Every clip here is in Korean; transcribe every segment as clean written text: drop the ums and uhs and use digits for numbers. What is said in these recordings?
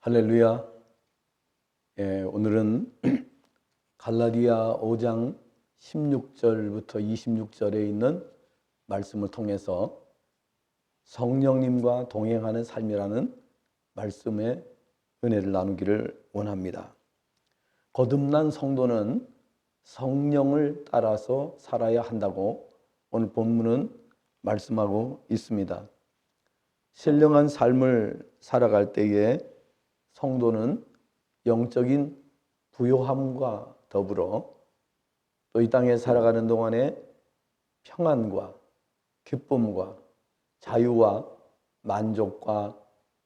할렐루야. 오늘은 갈라디아 5장 16절부터 26절에 있는 말씀을 통해서 성령님과 동행하는 삶이라는 말씀의 은혜를 나누기를 원합니다. 거듭난 성도는 성령을 따라서 살아야 한다고 오늘 본문은 말씀하고 있습니다. 신령한 삶을 살아갈 때에 성도는 영적인 부요함과 더불어 또 이 땅에 살아가는 동안에 평안과 기쁨과 자유와 만족과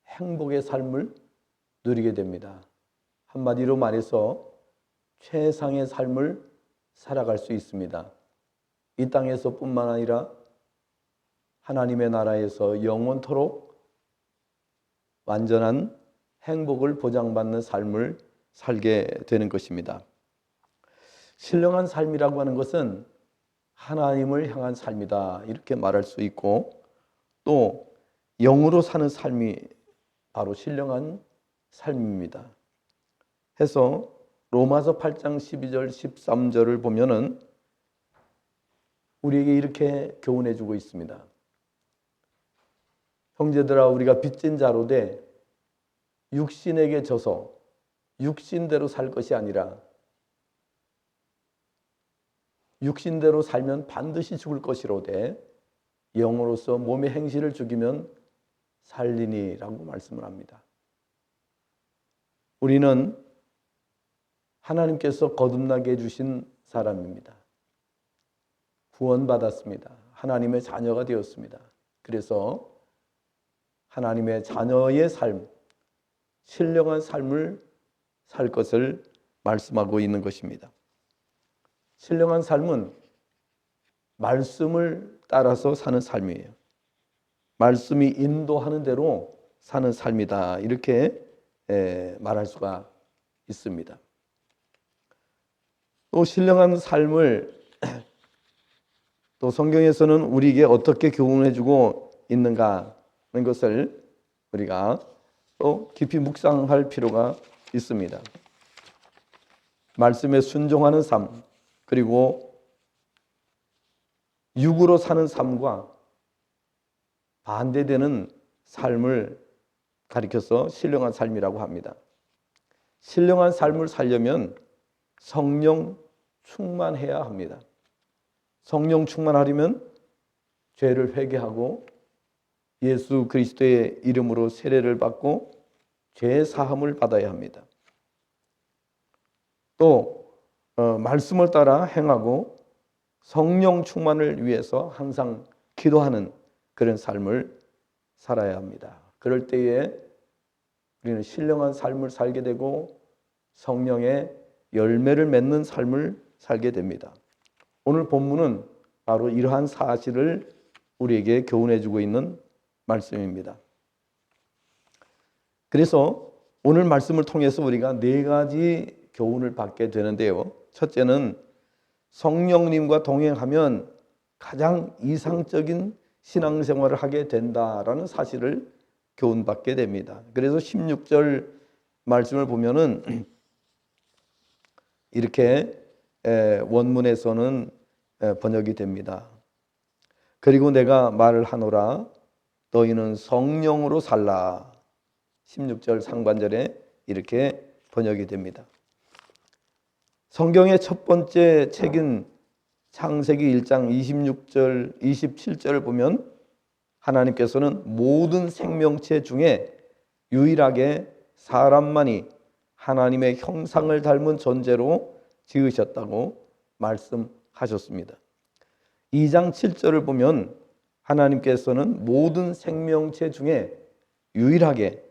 행복의 삶을 누리게 됩니다. 한마디로 말해서 최상의 삶을 살아갈 수 있습니다. 이 땅에서뿐만 아니라 하나님의 나라에서 영원토록 완전한 행복을 보장받는 삶을 살게 되는 것입니다. 신령한 삶이라고 하는 것은 하나님을 향한 삶이다 이렇게 말할 수 있고, 또 영으로 사는 삶이 바로 신령한 삶입니다. 해서 로마서 8장 12절 13절을 보면은 우리에게 이렇게 교훈해 주고 있습니다. 형제들아, 우리가 빚진 자로 돼 육신에게 져서 육신대로 살 것이 아니라 육신대로 살면 반드시 죽을 것이로되 영으로서 몸의 행실을 죽이면 살리니라고 말씀을 합니다. 우리는 하나님께서 거듭나게 해주신 사람입니다. 구원받았습니다. 하나님의 자녀가 되었습니다. 그래서 하나님의 자녀의 삶, 신령한 삶을 살 것을 말씀하고 있는 것입니다. 신령한 삶은 말씀을 따라서 사는 삶이에요. 말씀이 인도하는 대로 사는 삶이다 이렇게 말할 수가 있습니다. 또 신령한 삶을 또 성경에서는 우리에게 어떻게 교훈해 주고 있는가 하는 것을 우리가 또 깊이 묵상할 필요가 있습니다. 말씀에 순종하는 삶, 그리고 육으로 사는 삶과 반대되는 삶을 가리켜서 신령한 삶이라고 합니다. 신령한 삶을 살려면 성령 충만해야 합니다. 성령 충만하려면 죄를 회개하고 예수 그리스도의 이름으로 세례를 받고 죄 사함을 받아야 합니다. 또 말씀을 따라 행하고 성령 충만을 위해서 항상 기도하는 그런 삶을 살아야 합니다. 그럴 때에 우리는 신령한 삶을 살게 되고 성령의 열매를 맺는 삶을 살게 됩니다. 오늘 본문은 바로 이러한 사실을 우리에게 교훈해 주고 있는 말씀입니다. 그래서 오늘 말씀을 통해서 우리가 네 가지 교훈을 받게 되는데요. 첫째는 성령님과 동행하면 가장 이상적인 신앙생활을 하게 된다라는 사실을 교훈받게 됩니다. 그래서 16절 말씀을 보면은 이렇게 원문에서는 번역이 됩니다. 그리고 내가 말을 하노라, 너희는 성령으로 살라. 16절 상반절에 이렇게 번역이 됩니다. 성경의 첫 번째 책인 창세기 1장 26절, 27절을 보면 하나님께서는 모든 생명체 중에 유일하게 사람만이 하나님의 형상을 닮은 존재로 지으셨다고 말씀하셨습니다. 2장 7절을 보면 하나님께서는 모든 생명체 중에 유일하게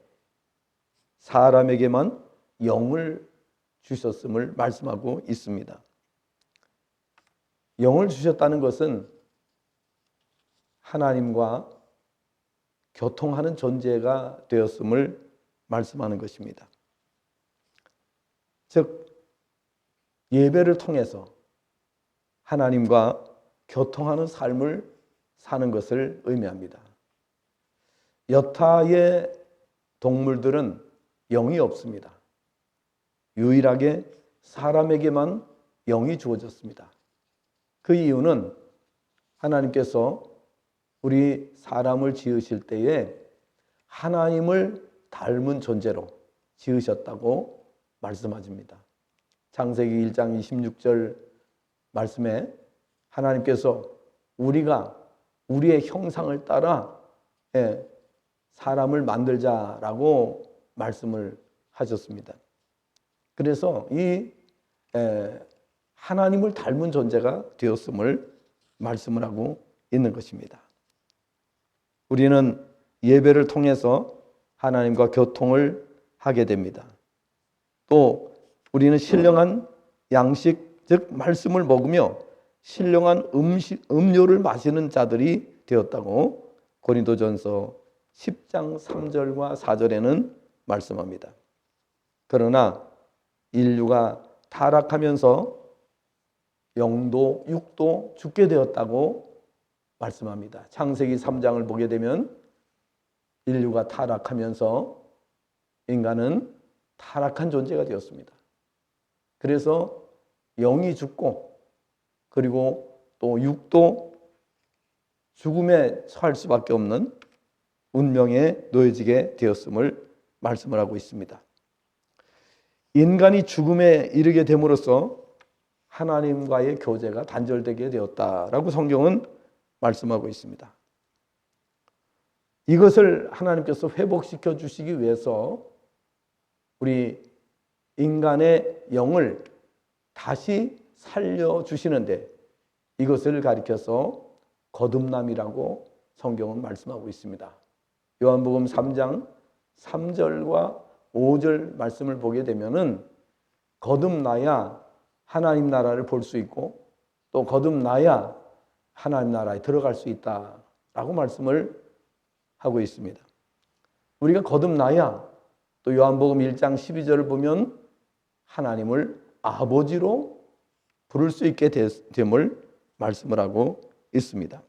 사람에게만 영을 주셨음을 말씀하고 있습니다. 영을 주셨다는 것은 하나님과 교통하는 존재가 되었음을 말씀하는 것입니다. 즉, 예배를 통해서 하나님과 교통하는 삶을 사는 것을 의미합니다. 여타의 동물들은 영이 없습니다. 유일하게 사람에게만 영이 주어졌습니다. 그 이유는 하나님께서 우리 사람을 지으실 때에 하나님을 닮은 존재로 지으셨다고 말씀하십니다. 창세기 1장 26절 말씀에 하나님께서 우리가 우리의 형상을 따라 사람을 만들자라고 말씀을 하셨습니다. 그래서 이 하나님을 닮은 존재가 되었음을 말씀을 하고 있는 것입니다. 우리는 예배를 통해서 하나님과 교통을 하게 됩니다. 또 우리는 신령한 양식, 즉 말씀을 먹으며 신령한 음료를 마시는 자들이 되었다고 고린도전서 10장 3절과 4절에는 말씀합니다. 그러나 인류가 타락하면서 영도, 육도 죽게 되었다고 말씀합니다. 창세기 3장을 보게 되면 인류가 타락하면서 인간은 타락한 존재가 되었습니다. 그래서 영이 죽고 그리고 또 육도 죽음에 처할 수밖에 없는 운명에 놓여지게 되었음을 말씀을 하고 있습니다. 인간이 죽음에 이르게 됨으로써 하나님과의 교제가 단절되게 되었다라고 성경은 말씀하고 있습니다. 이것을 하나님께서 회복시켜 주시기 위해서 우리 인간의 영을 다시 살려주시는데 이것을 가리켜서 거듭남이라고 성경은 말씀하고 있습니다. 요한복음 3장 3절과 5절 말씀을 보게 되면은 거듭나야 하나님 나라를 볼 수 있고 또 거듭나야 하나님 나라에 들어갈 수 있다라고 말씀을 하고 있습니다. 우리가 거듭나야 또 요한복음 1장 12절을 보면 하나님을 아버지로 부를 수 있게 됨을 말씀을 하고 있습니다.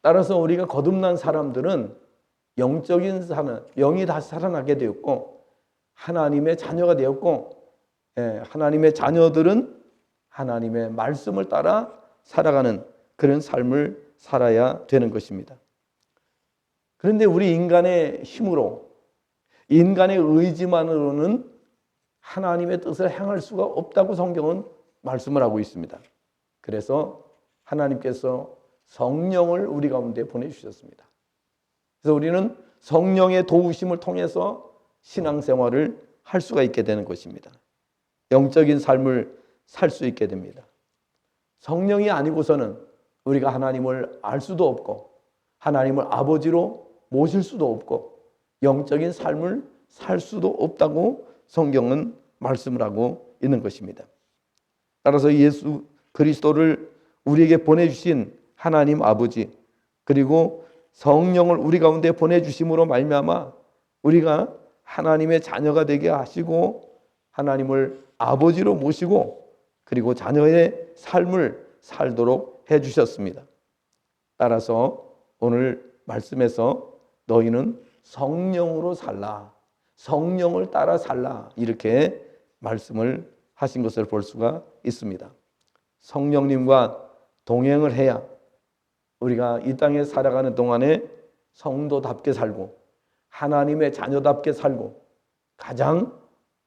따라서 우리가 거듭난 사람들은 영적인 영이 다시 살아나게 되었고 하나님의 자녀가 되었고 하나님의 자녀들은 하나님의 말씀을 따라 살아가는 그런 삶을 살아야 되는 것입니다. 그런데 우리 인간의 힘으로 인간의 의지만으로는 하나님의 뜻을 행할 수가 없다고 성경은 말씀을 하고 있습니다. 그래서 하나님께서 성령을 우리 가운데 보내주셨습니다. 그래서 우리는 성령의 도우심을 통해서 신앙생활을 할 수가 있게 되는 것입니다. 영적인 삶을 살 수 있게 됩니다. 성령이 아니고서는 우리가 하나님을 알 수도 없고 하나님을 아버지로 모실 수도 없고 영적인 삶을 살 수도 없다고 성경은 말씀을 하고 있는 것입니다. 따라서 예수 그리스도를 우리에게 보내주신 하나님 아버지 그리고 성령을 우리 가운데 보내주심으로 말미암아 우리가 하나님의 자녀가 되게 하시고 하나님을 아버지로 모시고 그리고 자녀의 삶을 살도록 해주셨습니다. 따라서 오늘 말씀에서 너희는 성령으로 살라, 성령을 따라 살라 이렇게 말씀을 하신 것을 볼 수가 있습니다. 성령님과 동행을 해야 우리가 이 땅에 살아가는 동안에 성도답게 살고 하나님의 자녀답게 살고 가장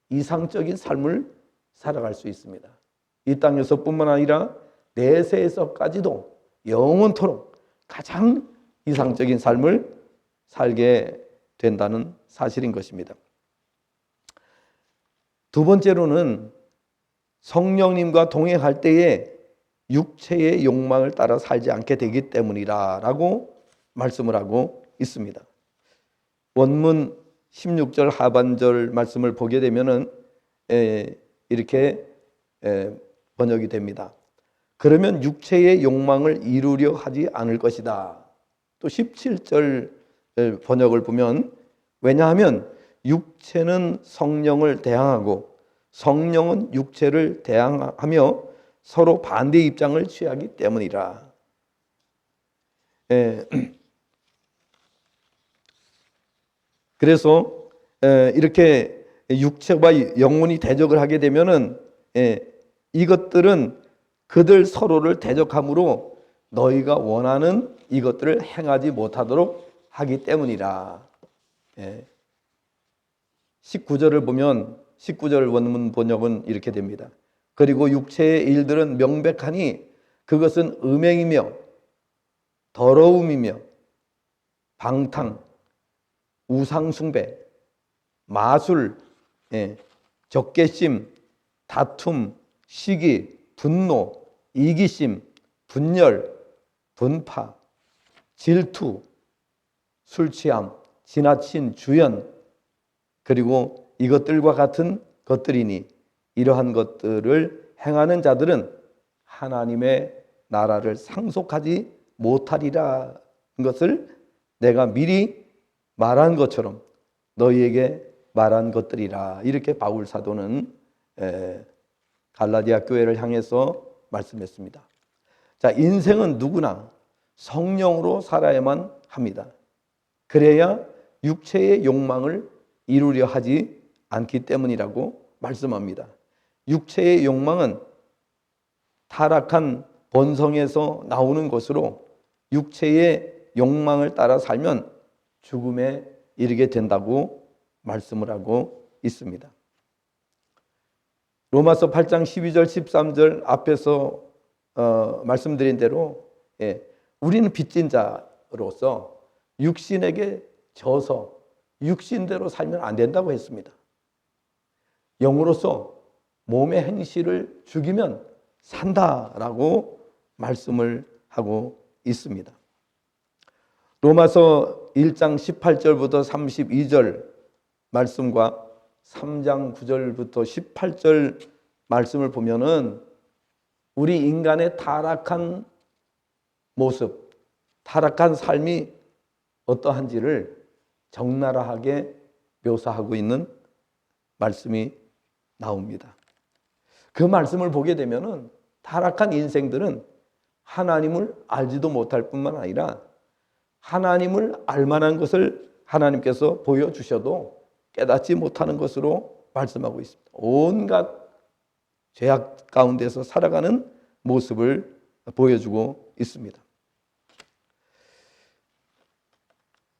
이상적인 삶을 살아갈 수 있습니다. 이 땅에서뿐만 아니라 내세에서까지도 영원토록 가장 이상적인 삶을 살게 된다는 사실인 것입니다. 두 번째로는 성령님과 동행할 때에 육체의 욕망을 따라 살지 않게 되기 때문이라고 말씀을 하고 있습니다. 원문 16절 하반절 말씀을 보게 되면은 이렇게 번역이 됩니다. 그러면 육체의 욕망을 이루려 하지 않을 것이다. 또 17절 번역을 보면 왜냐하면 육체는 성령을 대항하고 성령은 육체를 대항하며 서로 반대 입장을 취하기 때문이라. 그래서 이렇게 육체와 영혼이 대적을 하게 되면은 이것들은 그들 서로를 대적함으로 너희가 원하는 이것들을 행하지 못하도록 하기 때문이라. 19절을 보면 19절 원문 번역은 이렇게 됩니다. 그리고 육체의 일들은 명백하니 그것은 음행이며 더러움이며 방탕, 우상숭배, 마술, 적개심, 다툼, 시기, 분노, 이기심, 분열, 분파, 질투, 술취함, 지나친 주연, 그리고 이것들과 같은 것들이니 이러한 것들을 행하는 자들은 하나님의 나라를 상속하지 못하리라. 것을 내가 미리 말한 것처럼 너희에게 말한 것들이라. 이렇게 바울 사도는 갈라디아 교회를 향해서 말씀했습니다. 자, 인생은 누구나 성령으로 살아야만 합니다. 그래야 육체의 욕망을 이루려 하지 않기 때문이라고 말씀합니다. 육체의 욕망은 타락한 본성에서 나오는 것으로 육체의 욕망을 따라 살면 죽음에 이르게 된다고 말씀을 하고 있습니다. 로마서 8장 12절 13절 앞에서 말씀드린 대로 우리는 빚진 자로서 육신에게 져서 육신대로 살면 안 된다고 했습니다. 영으로서 몸의 행실을 죽이면 산다라고 말씀을 하고 있습니다. 로마서 1장 18절부터 32절 말씀과 3장 9절부터 18절 말씀을 보면은 우리 인간의 타락한 모습, 타락한 삶이 어떠한지를 적나라하게 묘사하고 있는 말씀이 나옵니다. 그 말씀을 보게 되면은 타락한 인생들은 하나님을 알지도 못할 뿐만 아니라 하나님을 알만한 것을 하나님께서 보여주셔도 깨닫지 못하는 것으로 말씀하고 있습니다. 온갖 죄악 가운데서 살아가는 모습을 보여주고 있습니다.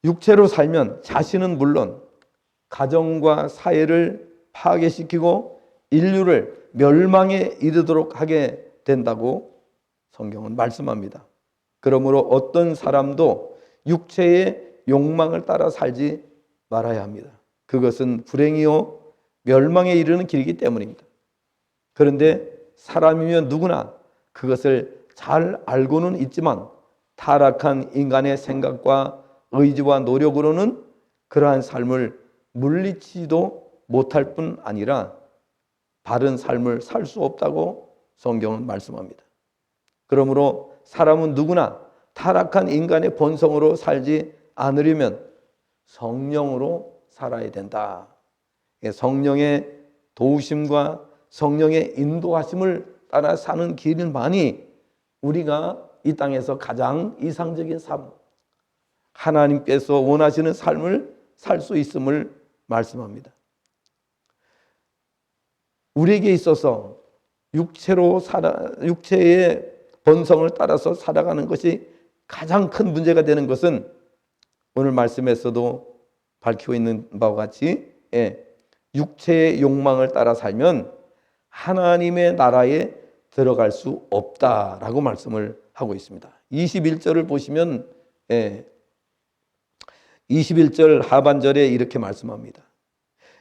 육체로 살면 자신은 물론 가정과 사회를 파괴시키고 인류를 멸망에 이르도록 하게 된다고 성경은 말씀합니다. 그러므로 어떤 사람도 육체의 욕망을 따라 살지 말아야 합니다. 그것은 불행이요 멸망에 이르는 길이기 때문입니다. 그런데 사람이면 누구나 그것을 잘 알고는 있지만 타락한 인간의 생각과 의지와 노력으로는 그러한 삶을 물리치지도 못할 뿐 아니라 바른 삶을 살 수 없다고 성경은 말씀합니다. 그러므로 사람은 누구나 타락한 인간의 본성으로 살지 않으려면 성령으로 살아야 된다. 성령의 도우심과 성령의 인도하심을 따라 사는 길만이 우리가 이 땅에서 가장 이상적인 삶, 하나님께서 원하시는 삶을 살 수 있음을 말씀합니다. 우리에게 있어서 육체의 본성을 따라서 살아가는 것이 가장 큰 문제가 되는 것은 오늘 말씀에서도 밝히고 있는 바와 같이 육체의 욕망을 따라 살면 하나님의 나라에 들어갈 수 없다라고 말씀을 하고 있습니다. 21절을 보시면 21절 하반절에 이렇게 말씀합니다.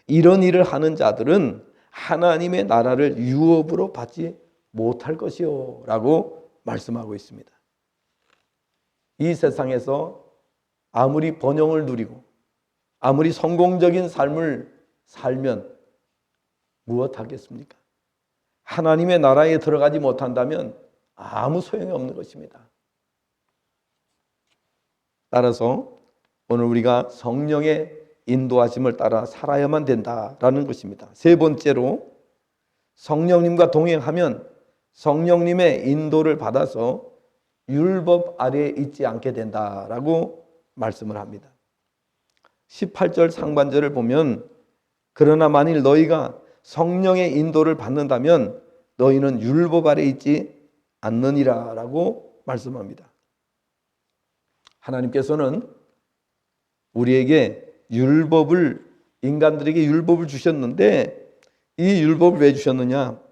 이런 일을 하는 자들은 하나님의 나라를 유업으로 받지 못할 것이요 라고 말씀하고 있습니다. 이 세상에서 아무리 번영을 누리고 아무리 성공적인 삶을 살면 무엇하겠습니까? 하나님의 나라에 들어가지 못한다면 아무 소용이 없는 것입니다. 따라서 오늘 우리가 성령의 인도하심을 따라 살아야만 된다라는 것입니다. 세 번째로 성령님과 동행하면 성령님의 인도를 받아서 율법 아래에 있지 않게 된다라고 말씀을 합니다. 18절 상반절을 보면 그러나 만일 너희가 성령의 인도를 받는다면 너희는 율법 아래 있지 않느니라 라고 말씀합니다. 하나님께서는 우리에게 인간들에게 율법을 주셨는데, 이 율법을 왜 주셨느냐?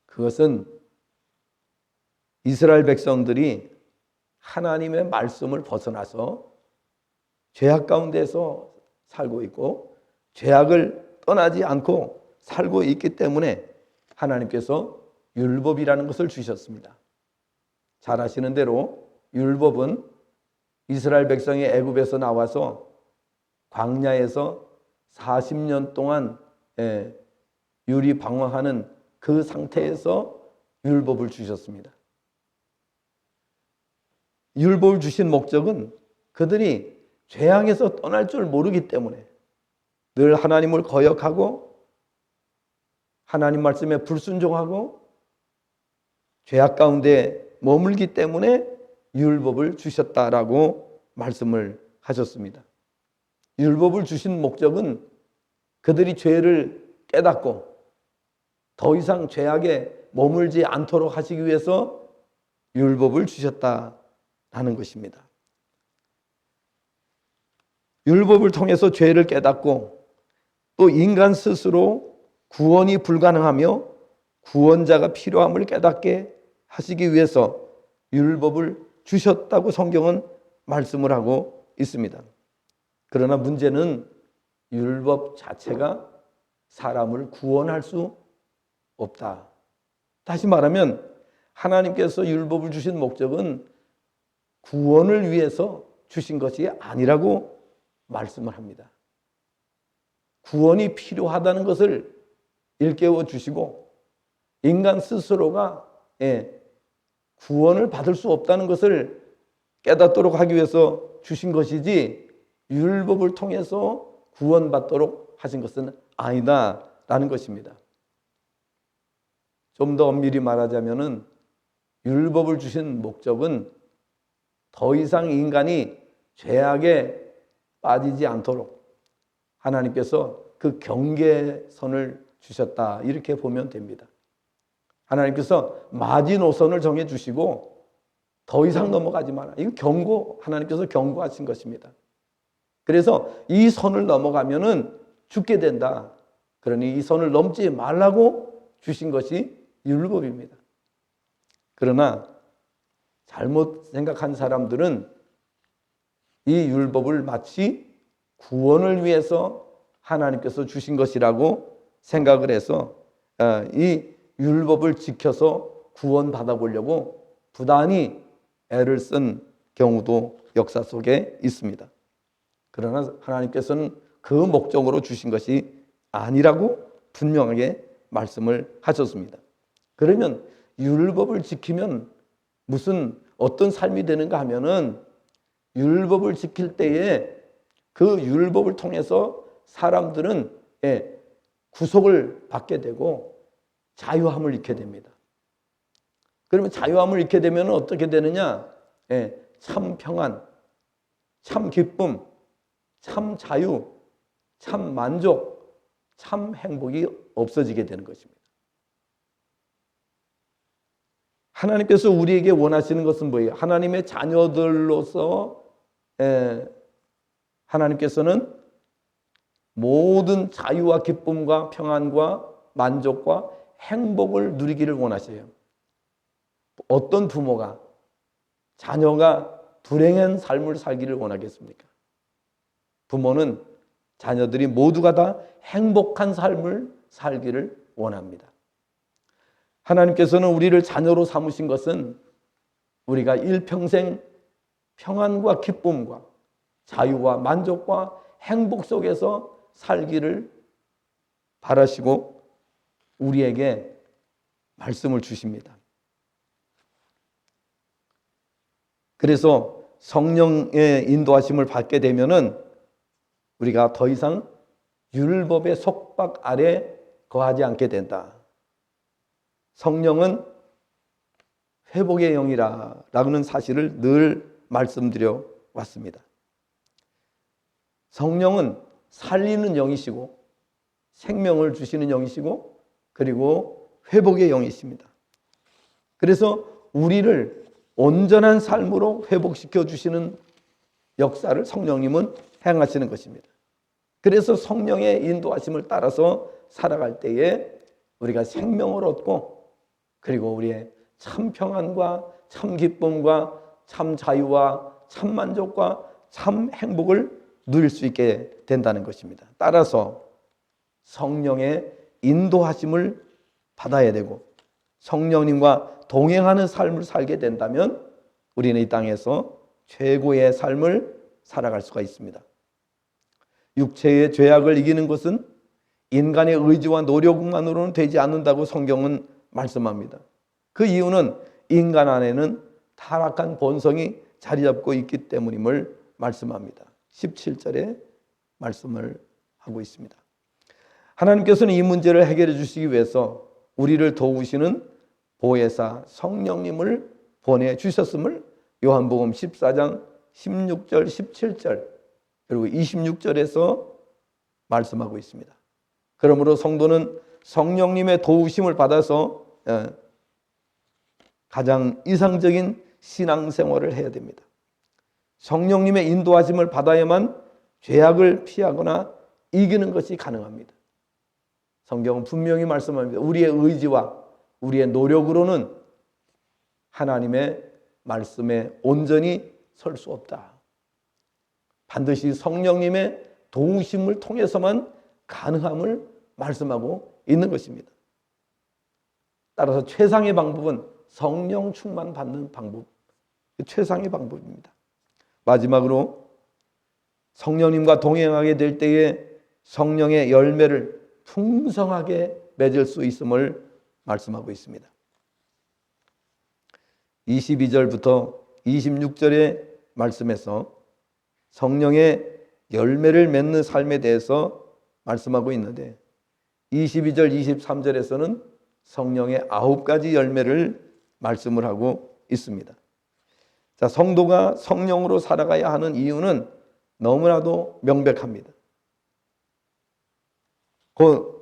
그것은 이스라엘 백성들이 하나님의 말씀을 벗어나서 죄악 가운데서 살고 있고 죄악을 떠나지 않고 살고 있기 때문에 하나님께서 율법이라는 것을 주셨습니다. 잘 아시는 대로 율법은 이스라엘 백성이 애굽에서 나와서 광야에서 40년 동안 유리방황하는 그 상태에서 율법을 주셨습니다. 율법을 주신 목적은 그들이 죄악에서 떠날 줄 모르기 때문에 늘 하나님을 거역하고 하나님 말씀에 불순종하고 죄악 가운데 머물기 때문에 율법을 주셨다라고 말씀을 하셨습니다. 율법을 주신 목적은 그들이 죄를 깨닫고 더 이상 죄악에 머물지 않도록 하시기 위해서 율법을 주셨다라는 것입니다. 율법을 통해서 죄를 깨닫고 또 인간 스스로 구원이 불가능하며 구원자가 필요함을 깨닫게 하시기 위해서 율법을 주셨다고 성경은 말씀을 하고 있습니다. 그러나 문제는 율법 자체가 사람을 구원할 수 없다. 다시 말하면 하나님께서 율법을 주신 목적은 구원을 위해서 주신 것이 아니라고 말씀을 합니다. 구원이 필요하다는 것을 일깨워 주시고 인간 스스로가 구원을 받을 수 없다는 것을 깨닫도록 하기 위해서 주신 것이지 율법을 통해서 구원받도록 하신 것은 아니다라는 것입니다. 좀 더 엄밀히 말하자면은 율법을 주신 목적은 더 이상 인간이 죄악에 빠지지 않도록 하나님께서 그 경계선을 주셨다, 이렇게 보면 됩니다. 하나님께서 마지노선을 정해주시고 더 이상 넘어가지 마라. 이거 하나님께서 경고하신 것입니다. 그래서 이 선을 넘어가면은 죽게 된다. 그러니 이 선을 넘지 말라고 주신 것이 율법입니다. 그러나 잘못 생각한 사람들은 이 율법을 마치 구원을 위해서 하나님께서 주신 것이라고 생각을 해서 이 율법을 지켜서 구원받아 보려고 부단히 애를 쓴 경우도 역사 속에 있습니다. 그러나 하나님께서는 그 목적으로 주신 것이 아니라고 분명하게 말씀을 하셨습니다. 그러면 율법을 지키면 어떤 삶이 되는가 하면은 율법을 지킬 때에 그 율법을 통해서 사람들은 구속을 받게 되고 자유함을 잃게 됩니다. 그러면 자유함을 잃게 되면 어떻게 되느냐? 참 평안, 참 기쁨, 참 자유, 참 만족, 참 행복이 없어지게 되는 것입니다. 하나님께서 우리에게 원하시는 것은 뭐예요? 하나님의 자녀들로서 하나님께서는 모든 자유와 기쁨과 평안과 만족과 행복을 누리기를 원하셔요. 어떤 부모가 자녀가 불행한 삶을 살기를 원하겠습니까? 부모는 자녀들이 모두가 다 행복한 삶을 살기를 원합니다. 하나님께서는 우리를 자녀로 삼으신 것은 우리가 일평생 평안과 기쁨과 자유와 만족과 행복 속에서 살기를 바라시고 우리에게 말씀을 주십니다. 그래서 성령의 인도하심을 받게 되면은 우리가 더 이상 율법의 속박 아래 거하지 않게 된다. 성령은 회복의 영이라는 사실을 늘 말씀드려 왔습니다. 성령은 살리는 영이시고 생명을 주시는 영이시고 그리고 회복의 영이십니다. 그래서 우리를 온전한 삶으로 회복시켜 주시는 역사를 성령님은 행하시는 것입니다. 그래서 성령의 인도하심을 따라서 살아갈 때에 우리가 생명을 얻고 그리고 우리의 참 평안과 참 기쁨과 참 자유와 참 만족과 참 행복을 누릴 수 있게 된다는 것입니다. 따라서 성령의 인도하심을 받아야 되고 성령님과 동행하는 삶을 살게 된다면 우리는 이 땅에서 최고의 삶을 살아갈 수가 있습니다. 육체의 죄악을 이기는 것은 인간의 의지와 노력만으로는 되지 않는다고 성경은 말씀합니다. 그 이유는 인간 안에는 타락한 본성이 자리 잡고 있기 때문임을 말씀합니다. 17절에 말씀을 하고 있습니다. 하나님께서는 이 문제를 해결해 주시기 위해서 우리를 도우시는 보혜사 성령님을 보내주셨음을 요한복음 14장 16절 17절 그리고 26절에서 말씀하고 있습니다. 그러므로 성도는 성령님의 도우심을 받아서 가장 이상적인 신앙생활을 해야 됩니다. 성령님의 인도하심을 받아야만 죄악을 피하거나 이기는 것이 가능합니다. 성경은 분명히 말씀합니다. 우리의 의지와 우리의 노력으로는 하나님의 말씀에 온전히 설 수 없다. 반드시 성령님의 도우심을 통해서만 가능함을 말씀하고 있는 것입니다. 따라서 최상의 방법은 성령 충만 받는 방법, 최상의 방법입니다. 마지막으로 성령님과 동행하게 될 때에 성령의 열매를 풍성하게 맺을 수 있음을 말씀하고 있습니다. 22절부터 26절의 말씀에서 성령의 열매를 맺는 삶에 대해서 말씀하고 있는데 22절, 23절에서는 성령의 9가지 열매를 말씀을 하고 있습니다. 자, 성도가 성령으로 살아가야 하는 이유는 너무나도 명백합니다. 그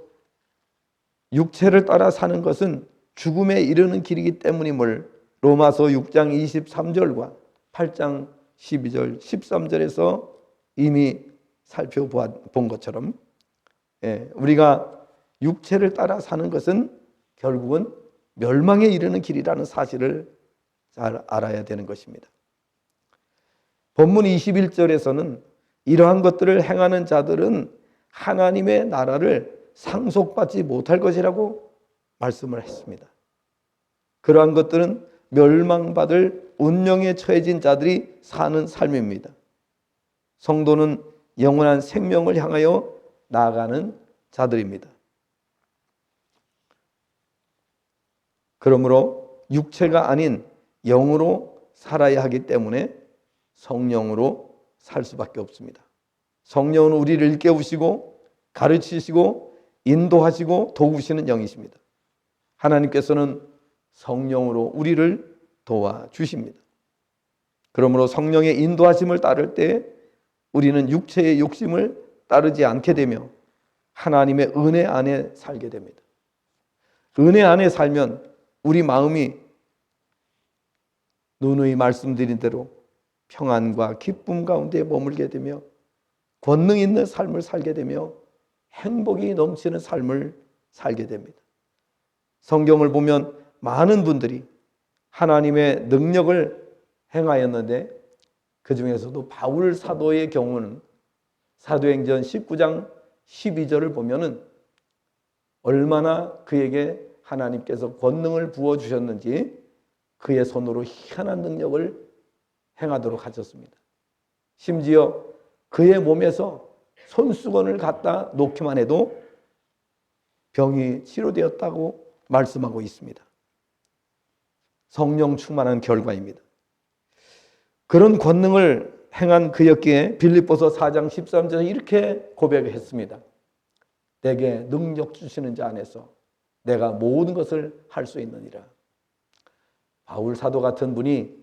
육체를 따라 사는 것은 죽음에 이르는 길이기 때문임을 로마서 6장 23절과 8장 12절, 13절에서 이미 살펴본 것처럼 우리가 육체를 따라 사는 것은 결국은 멸망에 이르는 길이라는 사실을 잘 알아야 되는 것입니다. 본문 21절에서는 이러한 것들을 행하는 자들은 하나님의 나라를 상속받지 못할 것이라고 말씀을 했습니다. 그러한 것들은 멸망받을 운명에 처해진 자들이 사는 삶입니다. 성도는 영원한 생명을 향하여 나아가는 자들입니다. 그러므로 육체가 아닌 영으로 살아야 하기 때문에 성령으로 살 수밖에 없습니다. 성령은 우리를 일깨우시고 가르치시고 인도하시고 도우시는 영이십니다. 하나님께서는 성령으로 우리를 도와주십니다. 그러므로 성령의 인도하심을 따를 때 우리는 육체의 욕심을 따르지 않게 되며 하나님의 은혜 안에 살게 됩니다. 은혜 안에 살면 우리 마음이 누누이 말씀드린 대로 평안과 기쁨 가운데 머물게 되며 권능 있는 삶을 살게 되며 행복이 넘치는 삶을 살게 됩니다. 성경을 보면 많은 분들이 하나님의 능력을 행하였는데 그 중에서도 바울 사도의 경우는 사도행전 19장 12절을 보면은 얼마나 그에게 하나님께서 권능을 부어주셨는지 그의 손으로 희한한 능력을 행하도록 하셨습니다. 심지어 그의 몸에서 손수건을 갖다 놓기만 해도 병이 치료되었다고 말씀하고 있습니다. 성령 충만한 결과입니다. 그런 권능을 행한 그였기에 빌립보서 4장 13절에 이렇게 고백했습니다. 내게 능력 주시는 자 안에서 내가 모든 것을 할 수 있느니라. 바울 사도 같은 분이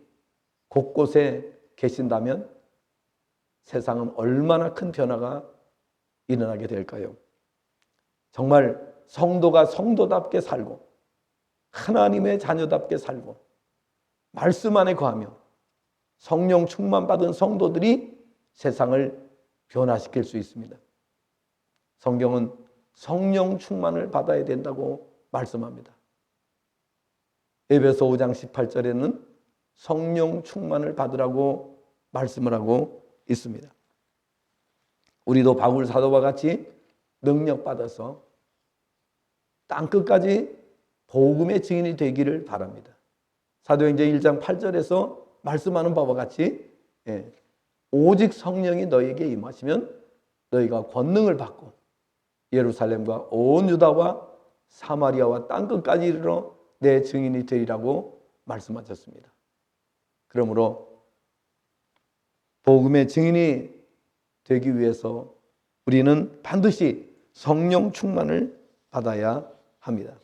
곳곳에 계신다면 세상은 얼마나 큰 변화가 일어나게 될까요? 정말 성도가 성도답게 살고 하나님의 자녀답게 살고 말씀 안에 거하며 성령 충만받은 성도들이 세상을 변화시킬 수 있습니다. 성경은 성령 충만을 받아야 된다고 말씀합니다. 에베소 5장 18절에는 성령 충만을 받으라고 말씀을 하고 있습니다. 우리도 바울 사도와 같이 능력받아서 땅끝까지 복음의 증인이 되기를 바랍니다. 사도행전 1장 8절에서 말씀하는 바와 같이 오직 성령이 너희에게 임하시면 너희가 권능을 받고 예루살렘과 온 유다와 사마리아와 땅끝까지 이르러 내 증인이 되리라고 말씀하셨습니다. 그러므로 복음의 증인이 되기 위해서 우리는 반드시 성령 충만을 받아야 합니다.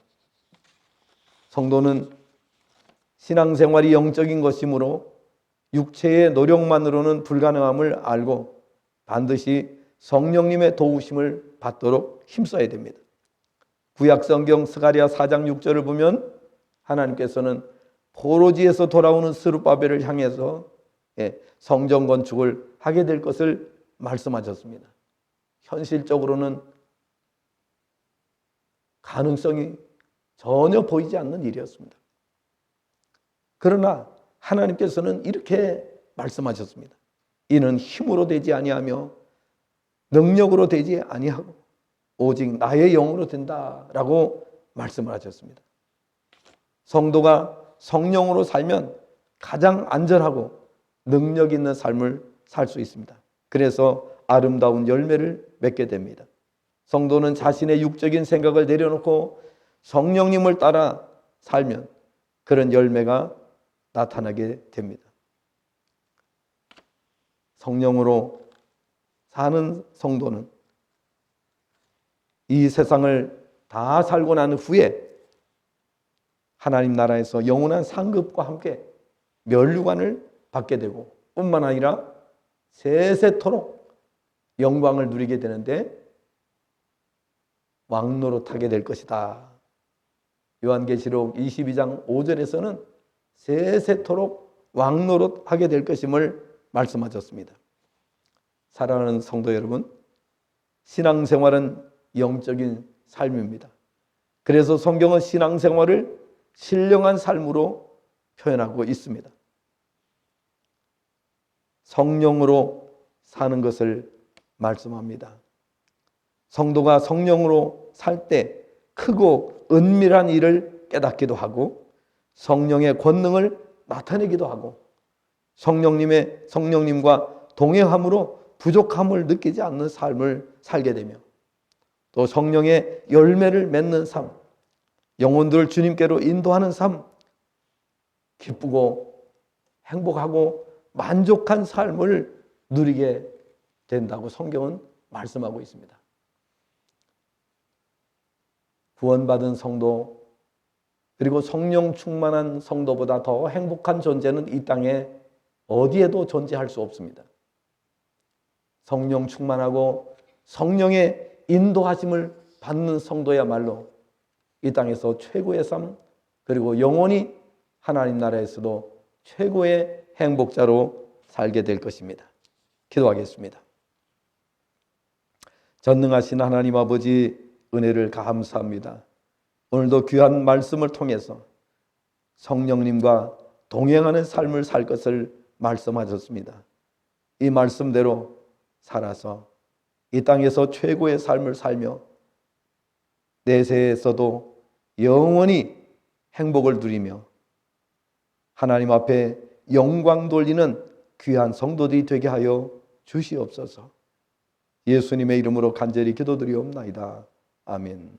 성도는 신앙생활이 영적인 것이므로 육체의 노력만으로는 불가능함을 알고 반드시 성령님의 도우심을 받도록 힘써야 됩니다. 구약성경 스가랴 4장 6절을 보면 하나님께서는 포로지에서 돌아오는 스룹바벨을 향해서 성전 건축을 하게 될 것을 말씀하셨습니다. 현실적으로는 가능성이 전혀 보이지 않는 일이었습니다. 그러나 하나님께서는 이렇게 말씀하셨습니다. 이는 힘으로 되지 아니하며 능력으로 되지 아니하고 오직 나의 영으로 된다라고 말씀을 하셨습니다. 성도가 성령으로 살면 가장 안전하고 능력 있는 삶을 살 수 있습니다. 그래서 아름다운 열매를 맺게 됩니다. 성도는 자신의 육적인 생각을 내려놓고 성령님을 따라 살면 그런 열매가 나타나게 됩니다. 성령으로 사는 성도는 이 세상을 다 살고 난 후에 하나님 나라에서 영원한 상급과 함께 면류관을 받게 되고 뿐만 아니라 세세토록 영광을 누리게 되는데 왕노릇하게 될 것이다. 요한계시록 22장 5절에서는 세세토록 왕노릇하게 될 것임을 말씀하셨습니다. 사랑하는 성도 여러분, 신앙생활은 영적인 삶입니다. 그래서 성경은 신앙생활을 신령한 삶으로 표현하고 있습니다. 성령으로 사는 것을 말씀합니다. 성도가 성령으로 살 때 크고 은밀한 일을 깨닫기도 하고 성령의 권능을 나타내기도 하고 성령님과 동행함으로 부족함을 느끼지 않는 삶을 살게 되며 또 성령의 열매를 맺는 삶, 영혼들을 주님께로 인도하는 삶, 기쁘고 행복하고 만족한 삶을 누리게 된다고 성경은 말씀하고 있습니다. 구원받은 성도 그리고 성령 충만한 성도보다 더 행복한 존재는 이 땅에 어디에도 존재할 수 없습니다. 성령 충만하고 성령의 인도하심을 받는 성도야말로 이 땅에서 최고의 삶 그리고 영원히 하나님 나라에서도 최고의 행복자로 살게 될 것입니다. 기도하겠습니다. 전능하신 하나님 아버지 은혜를 감사합니다. 오늘도 귀한 말씀을 통해서 성령님과 동행하는 삶을 살 것을 말씀하셨습니다. 이 말씀대로 살아서 이 땅에서 최고의 삶을 살며 내세에서도 영원히 행복을 누리며 하나님 앞에 영광 돌리는 귀한 성도들이 되게 하여 주시옵소서. 예수님의 이름으로 간절히 기도드리옵나이다. 아멘.